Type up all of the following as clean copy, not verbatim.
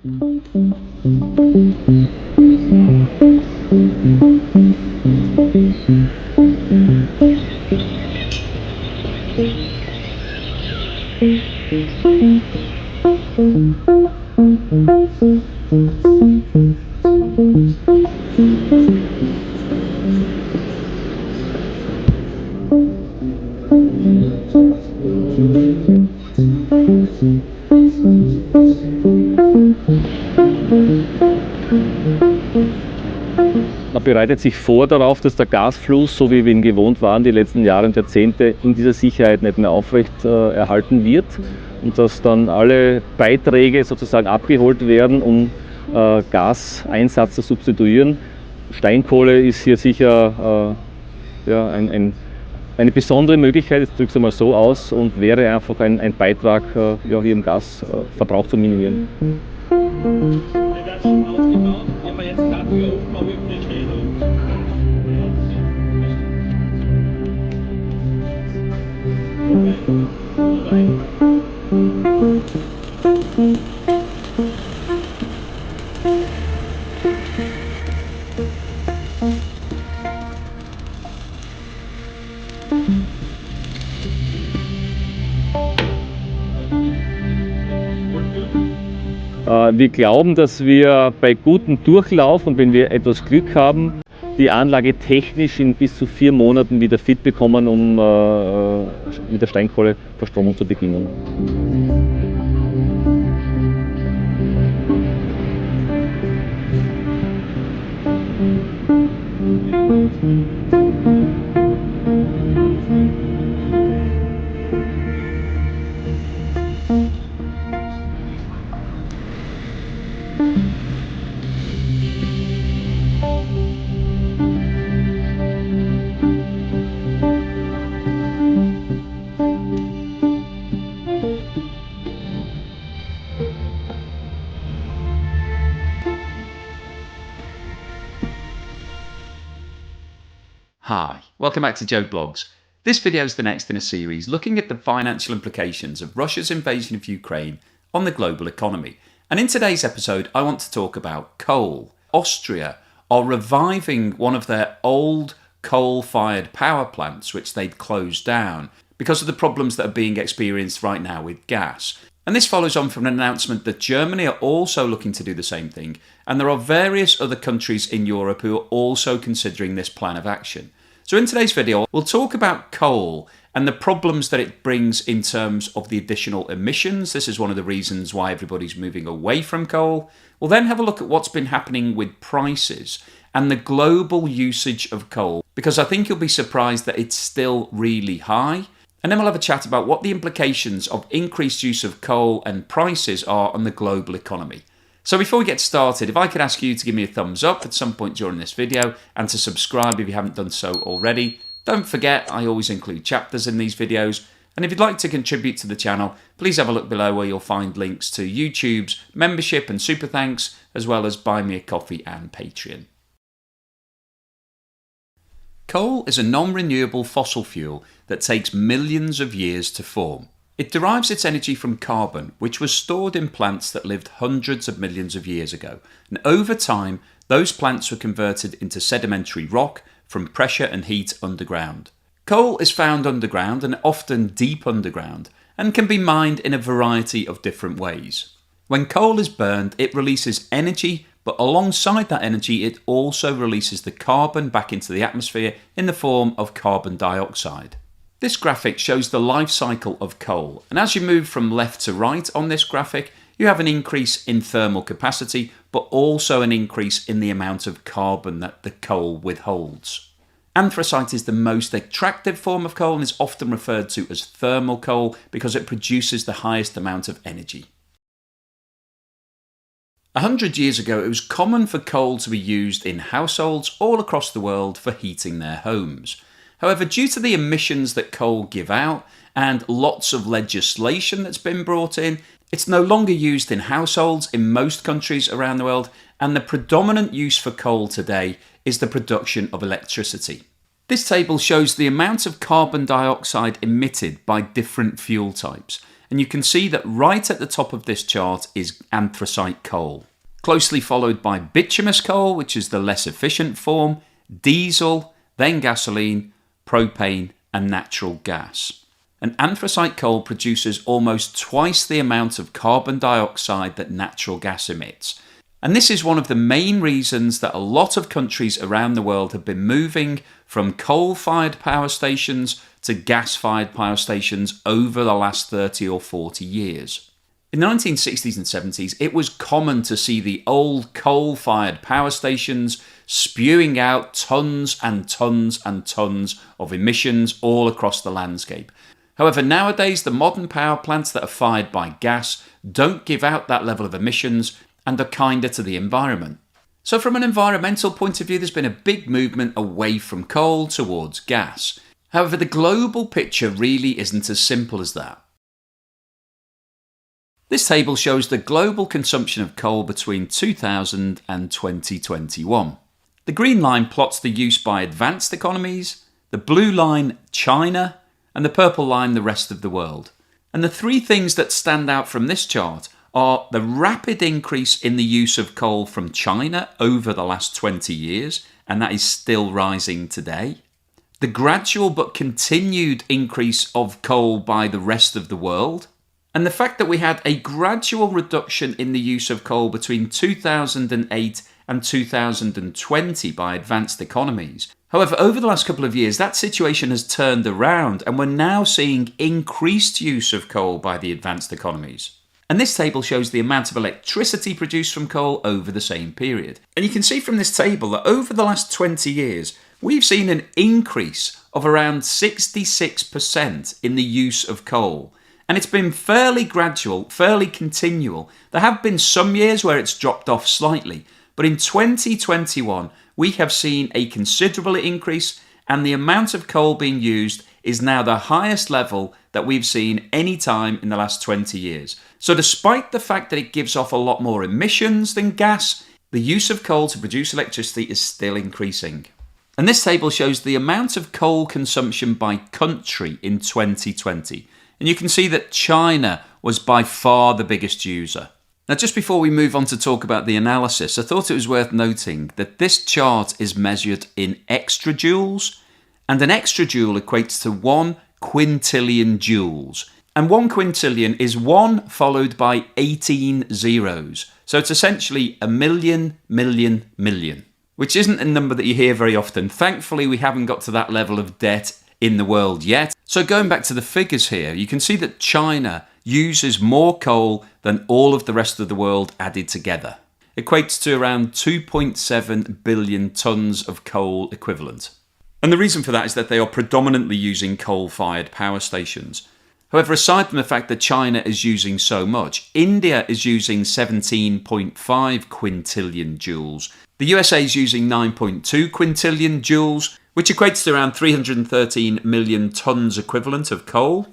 Man bereitet sich vor darauf, dass der Gasfluss, so wie wir ihn gewohnt waren, die letzten Jahre und Jahrzehnte in dieser Sicherheit nicht mehr aufrecht erhalten wird und dass dann alle Beiträge sozusagen abgeholt werden, um Gaseinsatz zu substituieren. Steinkohle ist hier sicher ja, eine besondere Möglichkeit, ich drücke es einmal so aus, und wäre einfach ein Beitrag, ja, hier im Gasverbrauch zu minimieren. Wir glauben, dass wir bei gutem Durchlauf und wenn wir etwas Glück haben, die Anlage technisch in bis zu 4 Monaten wieder fit bekommen, um mit der Steinkohleverstromung zu beginnen. Hi, welcome back to Joe Blogs. This video is the next in a series looking at the financial implications of Russia's invasion of Ukraine on the global economy. And in today's episode, I want to talk about coal. Austria are reviving one of their old coal-fired power plants, which they'd closed down because of the problems that are being experienced right now with gas. And this follows on from an announcement that Germany are also looking to do the same thing, and there are various other countries in Europe who are also considering this plan of action. So in today's video, we'll talk about coal and the problems that it brings in terms of the additional emissions. This is one of the reasons why everybody's moving away from coal. We'll then have a look at what's been happening with prices and the global usage of coal, because I think you'll be surprised that it's still really high. And then we'll have a chat about what the implications of increased use of coal and prices are on the global economy. So before we get started, if I could ask you to give me a thumbs up at some point during this video and to subscribe if you haven't done so already. Don't forget, I always include chapters in these videos. And if you'd like to contribute to the channel, please have a look below where you'll find links to YouTube's membership and super thanks, as well as Buy Me a Coffee and Patreon. Coal is a non-renewable fossil fuel that takes millions of years to form. It derives its energy from carbon, which was stored in plants that lived hundreds of millions of years ago. And over time, those plants were converted into sedimentary rock from pressure and heat underground. Coal is found underground and often deep underground, and can be mined in a variety of different ways. When coal is burned, it releases energy, but alongside that energy, it also releases the carbon back into the atmosphere in the form of carbon dioxide. This graphic shows the life cycle of coal, and as you move from left to right on this graphic, you have an increase in thermal capacity, but also an increase in the amount of carbon that the coal withholds. Anthracite is the most attractive form of coal and is often referred to as thermal coal because it produces the highest amount of energy. 100 years ago, it was common for coal to be used in households all across the world for heating their homes. However, due to the emissions that coal give out and lots of legislation that's been brought in, it's no longer used in households in most countries around the world, and the predominant use for coal today is the production of electricity. This table shows the amount of carbon dioxide emitted by different fuel types, And you can see that right at the top of this chart is anthracite coal, closely followed by bituminous coal, which is the less efficient form, diesel, then gasoline, propane, and natural gas. And anthracite coal produces almost twice the amount of carbon dioxide that natural gas emits. And this is one of the main reasons that a lot of countries around the world have been moving from coal-fired power stations to gas-fired power stations over the last 30 or 40 years. In the 1960s and 70s, it was common to see the old coal-fired power stations spewing out tons and tons and tons of emissions all across the landscape. However, nowadays, the modern power plants that are fired by gas don't give out that level of emissions and are kinder to the environment. So from an environmental point of view, there's been a big movement away from coal towards gas. However, the global picture really isn't as simple as that. This table shows the global consumption of coal between 2000 and 2021. The green line plots the use by advanced economies, the blue line China, and the purple line the rest of the world. And the three things that stand out from this chart are the rapid increase in the use of coal from China over the last 20 years, and that is still rising today. The gradual but continued increase of coal by the rest of the world, and the fact that we had a gradual reduction in the use of coal between 2008 and 2020 by advanced economies. However, over the last couple of years, that situation has turned around, and we're now seeing increased use of coal by the advanced economies. And this table shows the amount of electricity produced from coal over the same period. And you can see from this table that over the last 20 years, we've seen an increase of around 66% in the use of coal. And it's been fairly gradual, fairly continual. There have been some years where it's dropped off slightly, but in 2021, we have seen a considerable increase, and the amount of coal being used is now the highest level that we've seen any time in the last 20 years. So despite the fact that it gives off a lot more emissions than gas, the use of coal to produce electricity is still increasing. And this table shows the amount of coal consumption by country in 2020. And you can see that China was by far the biggest user. Now, just before we move on to talk about the analysis, I thought it was worth noting that this chart is measured in extrajoules, and an extrajoule equates to 1 quintillion joules. And 1 quintillion is 1 followed by 18 zeros. So it's essentially a million, which isn't a number that you hear very often. Thankfully, we haven't got to that level of debt in the world yet. So going back to the figures here, you can see that China uses more coal than all of the rest of the world added together. Equates to around 2.7 billion tonnes of coal equivalent. And the reason for that is that they are predominantly using coal-fired power stations. However, aside from the fact that China is using so much, India is using 17.5 quintillion joules. The USA is using 9.2 quintillion joules, which equates to around 313 million tonnes equivalent of coal.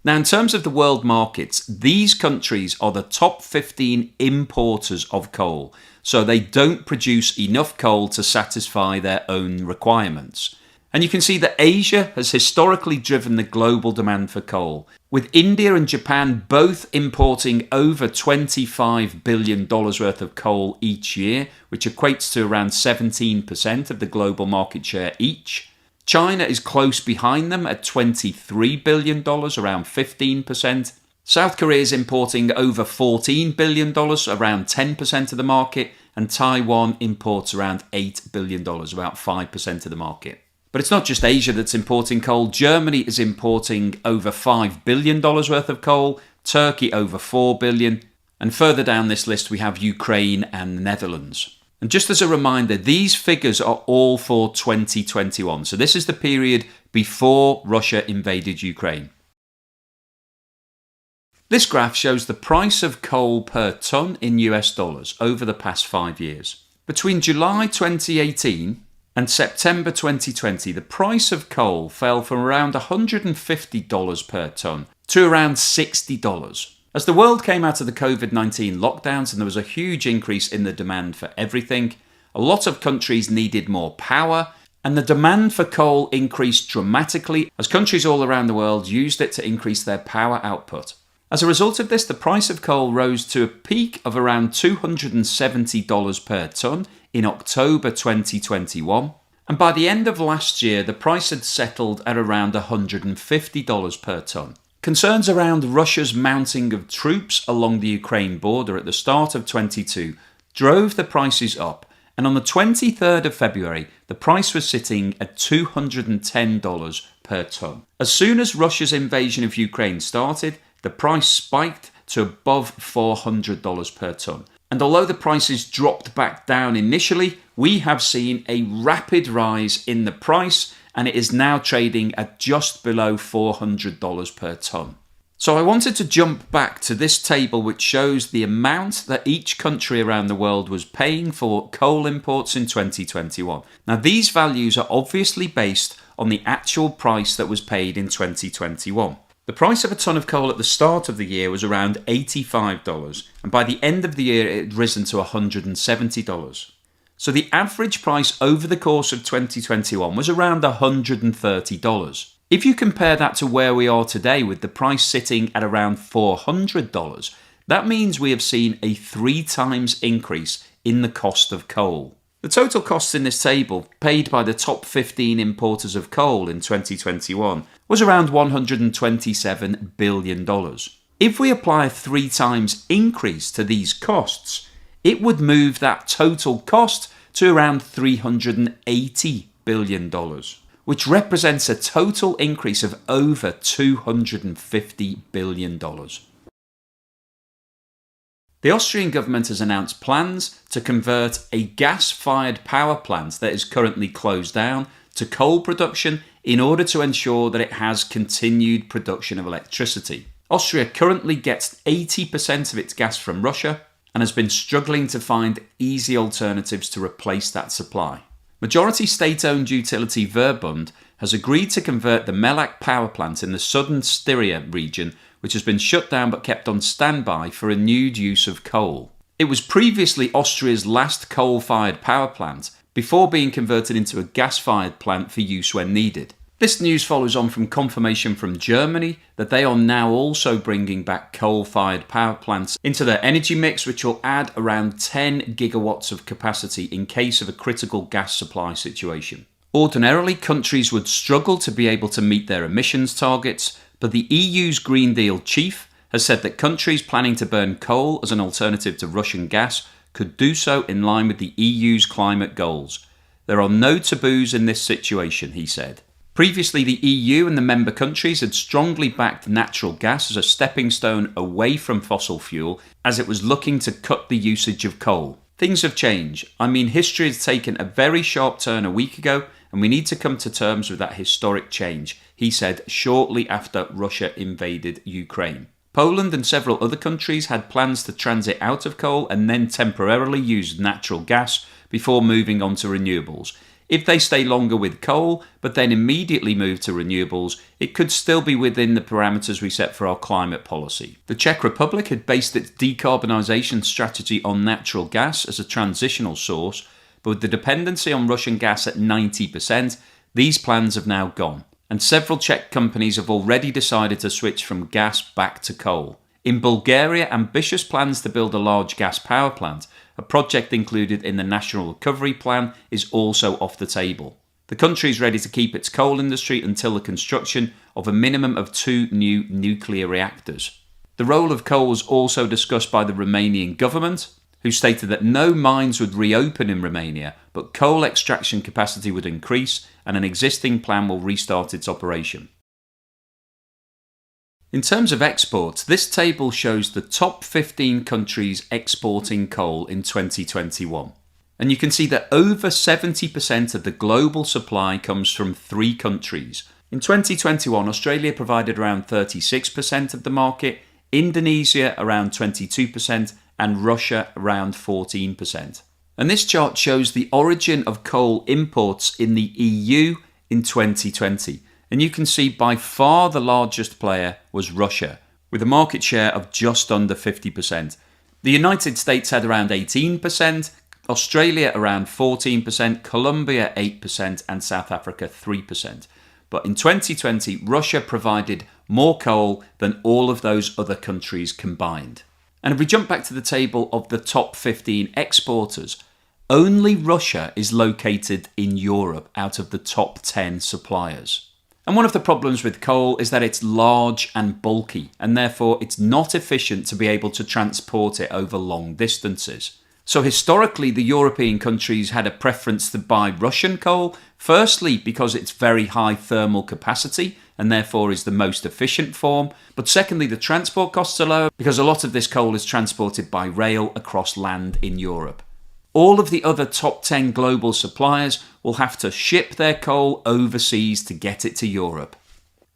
Now, in terms of the world markets, these countries are the top 15 importers of coal, so they don't produce enough coal to satisfy their own requirements. And you can see that Asia has historically driven the global demand for coal, with India and Japan both importing over $25 billion worth of coal each year, which equates to around 17% of the global market share each. China is close behind them at $23 billion, around 15%. South Korea is importing over $14 billion, around 10% of the market, and Taiwan imports around $8 billion, about 5% of the market. But it's not just Asia that's importing coal. Germany is importing over $5 billion worth of coal, Turkey over $4 billion, and further down this list we have Ukraine and the Netherlands. And just as a reminder, these figures are all for 2021. So this is the period before Russia invaded Ukraine. This graph shows the price of coal per tonne in US dollars over the past 5 years. Between July 2018 and September 2020, the price of coal fell from around $150 per tonne to around $60. As the world came out of the COVID-19 lockdowns and there was a huge increase in the demand for everything, a lot of countries needed more power, And the demand for coal increased dramatically as countries all around the world used it to increase their power output. As a result of this, the price of coal rose to a peak of around $270 per tonne in October 2021. And by the end of last year, the price had settled at around $150 per tonne. Concerns around Russia's mounting of troops along the Ukraine border at the start of 2022 drove the prices up, and on the 23rd of February, the price was sitting at $210 per tonne. As soon as Russia's invasion of Ukraine started, the price spiked to above $400 per tonne. And although the prices dropped back down initially, we have seen a rapid rise in the price, and it is now trading at just below $400 per tonne. So I wanted to jump back to this table which shows the amount that each country around the world was paying for coal imports in 2021. Now these values are obviously based on the actual price that was paid in 2021. The price of a tonne of coal at the start of the year was around $85, and by the end of the year it had risen to $170. So the average price over the course of 2021 was around $130. If you compare that to where we are today with the price sitting at around $400, that means we have seen a 3 times increase in the cost of coal. The total costs in this table, paid by the top 15 importers of coal in 2021, was around $127 billion. If we apply a 3 times increase to these costs, it would move that total cost to around $380 billion, which represents a total increase of over $250 billion. The Austrian government has announced plans to convert a gas-fired power plant that is currently closed down to coal production in order to ensure that it has continued production of electricity. Austria currently gets 80% of its gas from Russia and has been struggling to find easy alternatives to replace that supply. Majority state-owned utility Verbund has agreed to convert the Mellach power plant in the southern Styria region, which has been shut down but kept on standby for renewed use of coal. It was previously Austria's last coal-fired power plant before being converted into a gas-fired plant for use when needed. This news follows on from confirmation from Germany that they are now also bringing back coal-fired power plants into their energy mix, which will add around 10 gigawatts of capacity in case of a critical gas supply situation. Ordinarily, countries would struggle to be able to meet their emissions targets, but the EU's Green Deal chief has said that countries planning to burn coal as an alternative to Russian gas could do so in line with the EU's climate goals. There are no taboos in this situation, he said. Previously, the EU and the member countries had strongly backed natural gas as a stepping stone away from fossil fuel as it was looking to cut the usage of coal. Things have changed. History has taken a very sharp turn a week ago, and we need to come to terms with that historic change, he said shortly after Russia invaded Ukraine. Poland and several other countries had plans to transit out of coal and then temporarily use natural gas before moving on to renewables. If they stay longer with coal, but then immediately move to renewables, it could still be within the parameters we set for our climate policy. The Czech Republic had based its decarbonisation strategy on natural gas as a transitional source, but with the dependency on Russian gas at 90%, these plans have now gone. And several Czech companies have already decided to switch from gas back to coal. In Bulgaria, ambitious plans to build a large gas power plant, a project included in the National Recovery Plan, is also off the table. The country is ready to keep its coal industry until the construction of a minimum of 2 new nuclear reactors. The role of coal was also discussed by the Romanian government, who stated that no mines would reopen in Romania, but coal extraction capacity would increase and an existing plan will restart its operation. In terms of exports, this table shows the top 15 countries exporting coal in 2021. And you can see that over 70% of the global supply comes from 3 countries. In 2021, Australia provided around 36% of the market, Indonesia around 22%, and Russia around 14%. And this chart shows the origin of coal imports in the EU in 2020. And you can see by far the largest player was Russia, with a market share of just under 50%. The United States had around 18%, Australia around 14%, Colombia 8%, and South Africa 3%. But in 2020, Russia provided more coal than all of those other countries combined. And if we jump back to the table of the top 15 exporters, only Russia is located in Europe out of the top 10 suppliers. And one of the problems with coal is that it's large and bulky, and therefore it's not efficient to be able to transport it over long distances. So historically, the European countries had a preference to buy Russian coal, firstly because it's very high thermal capacity and therefore is the most efficient form, but secondly the transport costs are lower because a lot of this coal is transported by rail across land in Europe. All of the other top 10 global suppliers will have to ship their coal overseas to get it to Europe.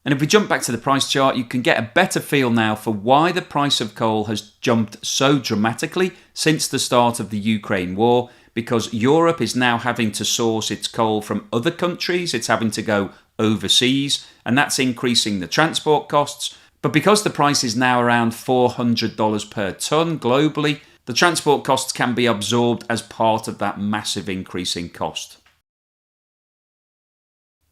And if we jump back to the price chart, you can get a better feel now for why the price of coal has jumped so dramatically since the start of the Ukraine war, because Europe is now having to source its coal from other countries, it's having to go overseas, and that's increasing the transport costs. But because the price is now around $400 per tonne globally, the transport costs can be absorbed as part of that massive increase in cost.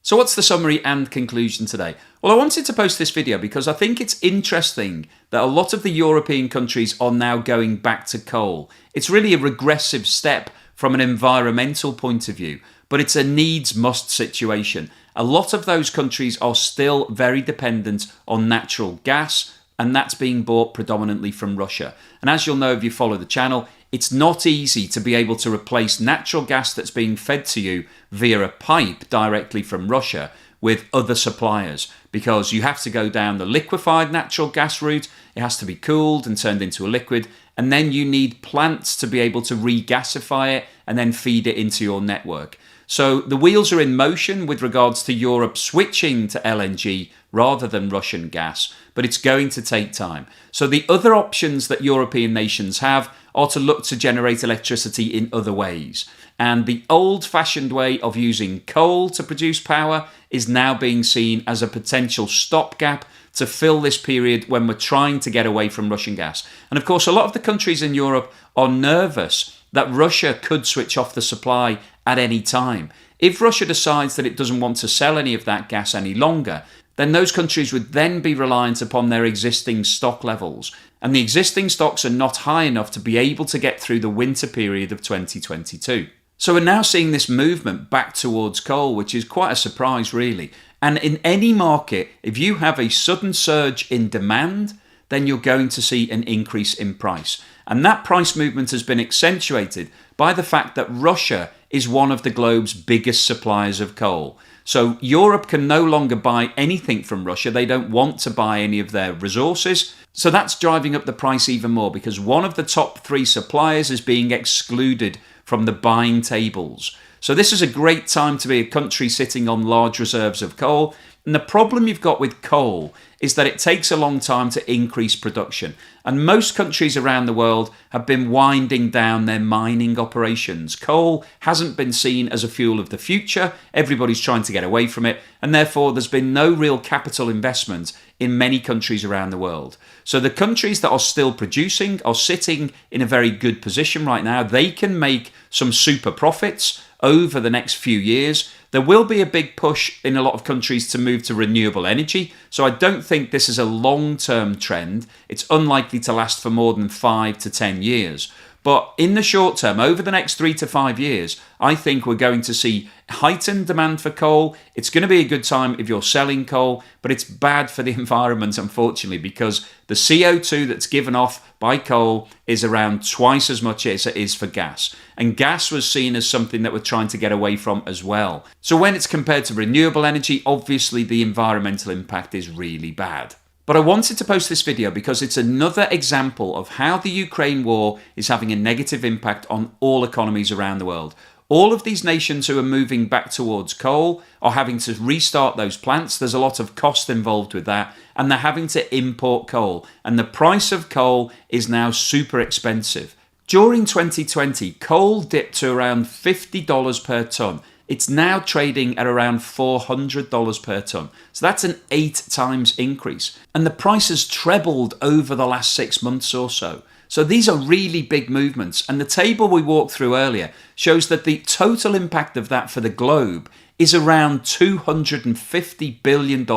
So what's the summary and conclusion today? Well, I wanted to post this video because I think it's interesting that a lot of the European countries are now going back to coal. It's really a regressive step from an environmental point of view, but it's a needs-must situation. A lot of those countries are still very dependent on natural gas, and that's being bought predominantly from Russia. And as you'll know if you follow the channel, it's not easy to be able to replace natural gas that's being fed to you via a pipe directly from Russia with other suppliers, because you have to go down the liquefied natural gas route, it has to be cooled and turned into a liquid, and then you need plants to be able to regasify it and then feed it into your network. So the wheels are in motion with regards to Europe switching to LNG rather than Russian gas, but it's going to take time. So the other options that European nations have are to look to generate electricity in other ways. And the old-fashioned way of using coal to produce power is now being seen as a potential stopgap to fill this period when we're trying to get away from Russian gas. And of course, a lot of the countries in Europe are nervous that Russia could switch off the supply at any time. If Russia decides that it doesn't want to sell any of that gas any longer, then those countries would then be reliant upon their existing stock levels. And the existing stocks are not high enough to be able to get through the winter period of 2022. So we're now seeing this movement back towards coal, which is quite a surprise really. And in any market, if you have a sudden surge in demand, then you're going to see an increase in price. And that price movement has been accentuated by the fact that Russia is one of the globe's biggest suppliers of coal. So Europe can no longer buy anything from Russia. They don't want to buy any of their resources. So that's driving up the price even more because one of the top 3 suppliers is being excluded from the buying tables. So this is a great time to be a country sitting on large reserves of coal. And the problem you've got with coal is that it takes a long time to increase production. And most countries around the world have been winding down their mining operations. Coal hasn't been seen as a fuel of the future. Everybody's trying to get away from it. And therefore, there's been no real capital investment in many countries around the world. So the countries that are still producing are sitting in a very good position right now. They can make some super profits over the next few years. There will be a big push in a lot of countries to move to renewable energy. So I don't think this is a long-term trend. It's unlikely to last for more than 5 to 10 years. But in the short term, over the next 3 to 5 years, I think we're going to see heightened demand for coal. It's going to be a good time if you're selling coal, but it's bad for the environment, unfortunately, because the CO2 that's given off by coal is around twice as much as it is for gas. And gas was seen as something that we're trying to get away from as well. So when it's compared to renewable energy, obviously the environmental impact is really bad. But I wanted to post this video because it's another example of how the Ukraine war is having a negative impact on all economies around the world. All of these nations who are moving back towards coal are having to restart those plants. There's a lot of cost involved with that, and they're having to import coal. And the price of coal is now super expensive. During 2020, coal dipped to around $50 per tonne. It's now trading at around $400 per tonne. So that's an 8 times increase. And the price has trebled over the last 6 months or so. So these are really big movements. And the table we walked through earlier shows that the total impact of that for the globe is around $250 billion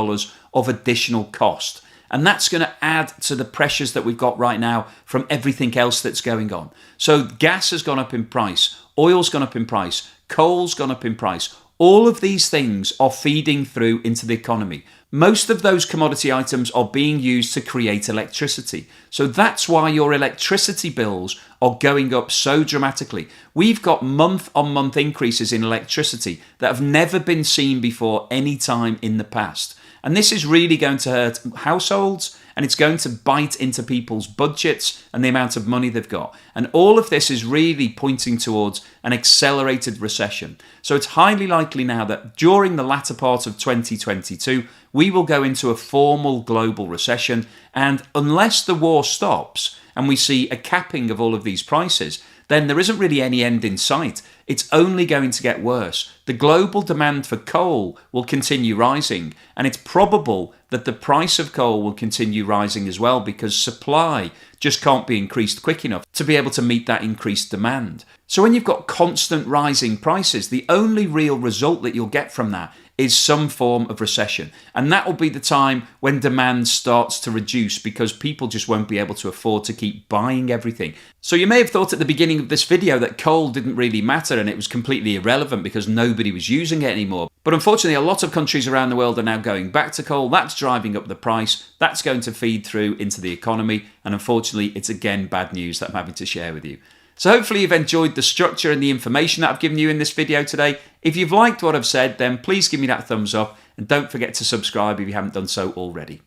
of additional cost. And that's going to add to the pressures that we've got right now from everything else that's going on. So gas has gone up in price, oil's gone up in price, coal's gone up in price. All of these things are feeding through into the economy. Most of those commodity items are being used to create electricity. So that's why your electricity bills are going up so dramatically. We've got month-on-month increases in electricity that have never been seen before any time in the past. And this is really going to hurt households, and it's going to bite into people's budgets and the amount of money they've got. And all of this is really pointing towards an accelerated recession. So it's highly likely now that during the latter part of 2022, we will go into a formal global recession. And unless the war stops and we see a capping of all of these prices, then there isn't really any end in sight. It's only going to get worse. The global demand for coal will continue rising, and it's probable that the price of coal will continue rising as well, because supply just can't be increased quick enough to be able to meet that increased demand. So when you've got constant rising prices, the only real result that you'll get from that is some form of recession. And that will be the time when demand starts to reduce, because people just won't be able to afford to keep buying everything. So you may have thought at the beginning of this video that coal didn't really matter and it was completely irrelevant because nobody was using it anymore. But unfortunately, a lot of countries around the world are now going back to coal. That's driving up the price. That's going to feed through into the economy. And unfortunately, it's again bad news that I'm having to share with you. So hopefully you've enjoyed the structure and the information that I've given you in this video today. If you've liked what I've said, then please give me that thumbs up, and don't forget to subscribe if you haven't done so already.